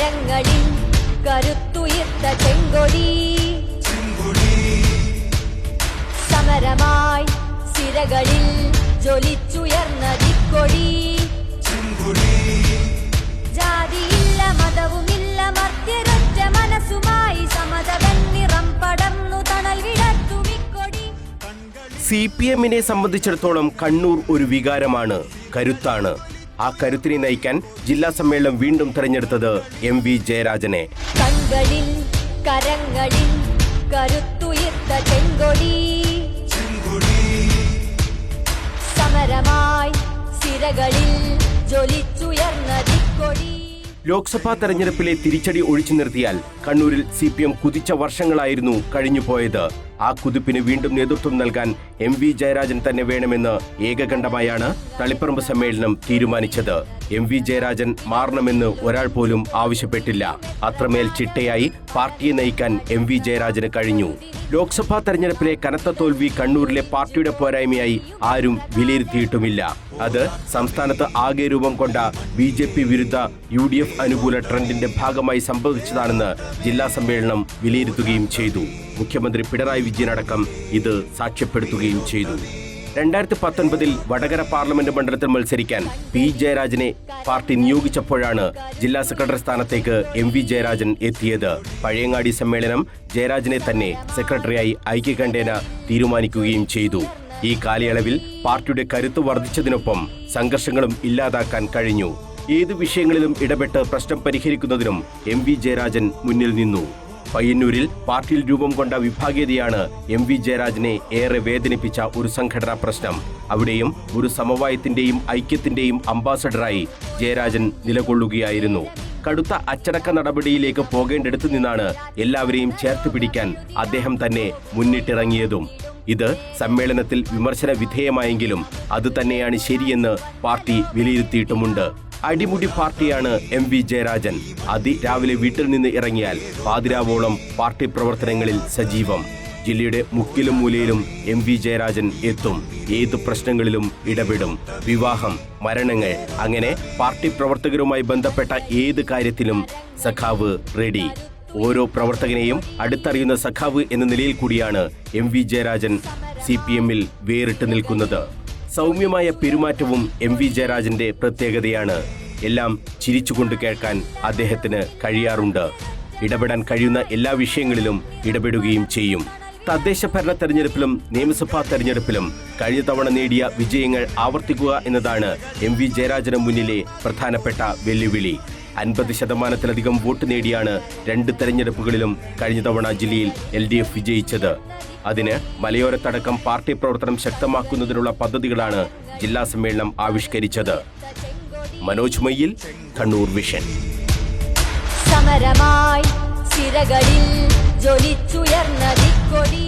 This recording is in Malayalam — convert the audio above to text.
കരങ്ങളിൽ കരുത്തുയർത്ത ചെങ്കൊടി സമരമായി സിരകളിൽ ജ്വലിച്ചുയർന്ന ദിക്കൊടി ജാതിയില്ല മതവുമില്ല മർത്യരൊറ്റ മനസ്സുമായി സമതവൻ നിറം പടർന്നു തണൽ വിടർത്തുമിക്കൊടി. CPM-നെ സംബന്ധിച്ചിടത്തോളം കണ്ണൂർ ഒരു വികാരമാണ്, കരുത്താണ്. ആ കരുത്തിനെ നയിക്കാൻ ജില്ലാ സമ്മേളനം വീണ്ടും തെരഞ്ഞെടുത്തത് MV ജയരാജനെ. കണ്ണുകളിൽ കരങ്ങളിൽ കരുത്തുയർത്ത ചെങ്കൊടി സമരമായി സിരകളിൽ ജ്വലിച്ചുയർന്ന ദിക്കൊടി. ലോക്സഭാ തെരഞ്ഞെടുപ്പിലെ തിരിച്ചടി ഒഴിച്ചു നിർത്തിയാൽ കണ്ണൂരിൽ CPM കുതിച്ച വർഷങ്ങളായിരുന്നു കഴിഞ്ഞുപോയത്. ആ കുതിപ്പിന് വീണ്ടും നേതൃത്വം നൽകാൻ MV ജയരാജൻ തന്നെ വേണമെന്ന് ഏകകണ്ഠമായാണ് തളിപ്പറമ്പ് സമ്മേളനം തീരുമാനിച്ചത്. MV ജയരാജൻ മാറണമെന്ന് ഒരാൾ പോലും ആവശ്യപ്പെട്ടില്ല. അത്രമേൽ ചിട്ടയായി പാർട്ടിയെ നയിക്കാൻ MV ജയരാജന് കഴിഞ്ഞു. ലോക്സഭാ തെരഞ്ഞെടുപ്പിലെ കനത്ത തോൽവി കണ്ണൂരിലെ പാർട്ടിയുടെ പോരായ്മയായി ആരും വിലയിരുത്തിയിട്ടുമില്ല. അത് സംസ്ഥാനത്ത് ആകെ രൂപം കൊണ്ട BJP വിരുദ്ധ UDF അനുകൂല ട്രെൻഡിന്റെ ഭാഗമായി സംഭവിച്ചതാണെന്ന് ജില്ലാ സമ്മേളനം വിലയിരുത്തുകയും ചെയ്തു. മുഖ്യമന്ത്രി പിണറായി വിജയൻ അടക്കം ഇത് സാക്ഷ്യപ്പെടുത്തുകയും ചെയ്തു. 2019 വടകര പാർലമെന്റ് മണ്ഡലത്തിൽ മത്സരിക്കാൻ P ജയരാജനെ പാർട്ടി നിയോഗിച്ചപ്പോഴാണ് ജില്ലാ സെക്രട്ടറി സ്ഥാനത്തേക്ക് MV ജയരാജൻ എത്തിയത്. പഴയങ്ങാടി സമ്മേളനം ജയരാജനെ തന്നെ സെക്രട്ടറിയായി ഐക്യകണ്ഠേന തീരുമാനിക്കുകയും ചെയ്തു. ഈ കാലയളവിൽ പാർട്ടിയുടെ കരുത്ത് വർദ്ധിച്ചതിനൊപ്പം സംഘർഷങ്ങളും ഇല്ലാതാക്കാൻ കഴിഞ്ഞു. ഏത് വിഷയങ്ങളിലും ഇടപെട്ട് പ്രശ്നം പരിഹരിക്കുന്നതിനും MV ജയരാജൻ മുന്നിൽ നിന്നു. പയ്യന്നൂരിൽ പാർട്ടിയിൽ രൂപം കൊണ്ട വിഭാഗീയതയാണ് MV ജയരാജനെ ഏറെ വേദനിപ്പിച്ച ഒരു സംഘടനാ പ്രശ്നം. അവിടെയും ഒരു സമവായത്തിന്റെയും ഐക്യത്തിന്റെയും അംബാസഡറായി ജയരാജൻ നിലകൊള്ളുകയായിരുന്നു. കടുത്ത അച്ചടക്ക നടപടിയിലേക്ക് പോകേണ്ടിടത്തു നിന്നാണ് എല്ലാവരെയും ചേർത്ത് പിടിക്കാൻ അദ്ദേഹം തന്നെ മുന്നിട്ടിറങ്ങിയതും. ഇത് സമ്മേളനത്തിൽ വിമർശന വിധേയമായെങ്കിലും അത് തന്നെയാണ് ശരിയെന്ന് പാർട്ടി വിലയിരുത്തിയിട്ടുമുണ്ട്. അടിമുടി പാർട്ടിയാണ് MV ജയരാജൻ. അതിരാവിലെ വീട്ടിൽ നിന്ന് ഇറങ്ങിയാൽ പാതിരാവോളം പാർട്ടി പ്രവർത്തനങ്ങളിൽ സജീവം. ജില്ലയുടെ മുക്കിലും മൂലയിലും MV ജയരാജൻ എത്തും. ഏത് പ്രശ്നങ്ങളിലും ഇടപെടും. വിവാഹം, മരണങ്ങൾ, അങ്ങനെ പാർട്ടി പ്രവർത്തകരുമായി ബന്ധപ്പെട്ട ഏത് കാര്യത്തിലും സഖാവ് റെഡി. ഓരോ പ്രവർത്തകനെയും അടുത്തറിയുന്ന സഖാവ് എന്ന നിലയിൽ കൂടിയാണ് MV ജയരാജൻ CPM-ൽ വേറിട്ട് നിൽക്കുന്നത്. സൗമ്യമായ പെരുമാറ്റവും MV ജയരാജന്റെ പ്രത്യേകതയാണ്. എല്ലാം ചിരിച്ചുകൊണ്ട് കേൾക്കാൻ അദ്ദേഹത്തിന് കഴിയാറുണ്ട്. ഇടപെടാൻ കഴിയുന്ന എല്ലാ വിഷയങ്ങളിലും ഇടപെടുകയും ചെയ്യും. തദ്ദേശ ഭരണ തെരഞ്ഞെടുപ്പിലും നിയമസഭാ തെരഞ്ഞെടുപ്പിലും കഴിഞ്ഞ തവണ നേടിയ വിജയങ്ങൾ ആവർത്തിക്കുക എന്നതാണ് MV ജയരാജന് മുന്നിലെ പ്രധാനപ്പെട്ട വെല്ലുവിളി. 50% വോട്ട് നേടിയാണ് 2 തെരഞ്ഞെടുപ്പുകളിലും കഴിഞ്ഞ തവണ ജില്ലയിൽ LDF വിജയിച്ചത്. അതിന് മലയോരത്തടക്കം പാർട്ടി പ്രവർത്തനം ശക്തമാക്കുന്നതിനുള്ള പദ്ധതികളാണ് ജില്ലാ സമ്മേളനം ആവിഷ്കരിച്ചത്. മനോജ് മയ്യിൽ, കണ്ണൂർ വിഷൻ. സമരമായി സിരകളിൽ ജ്വലിച്ചുയർന്ന ദിക്കൊടി.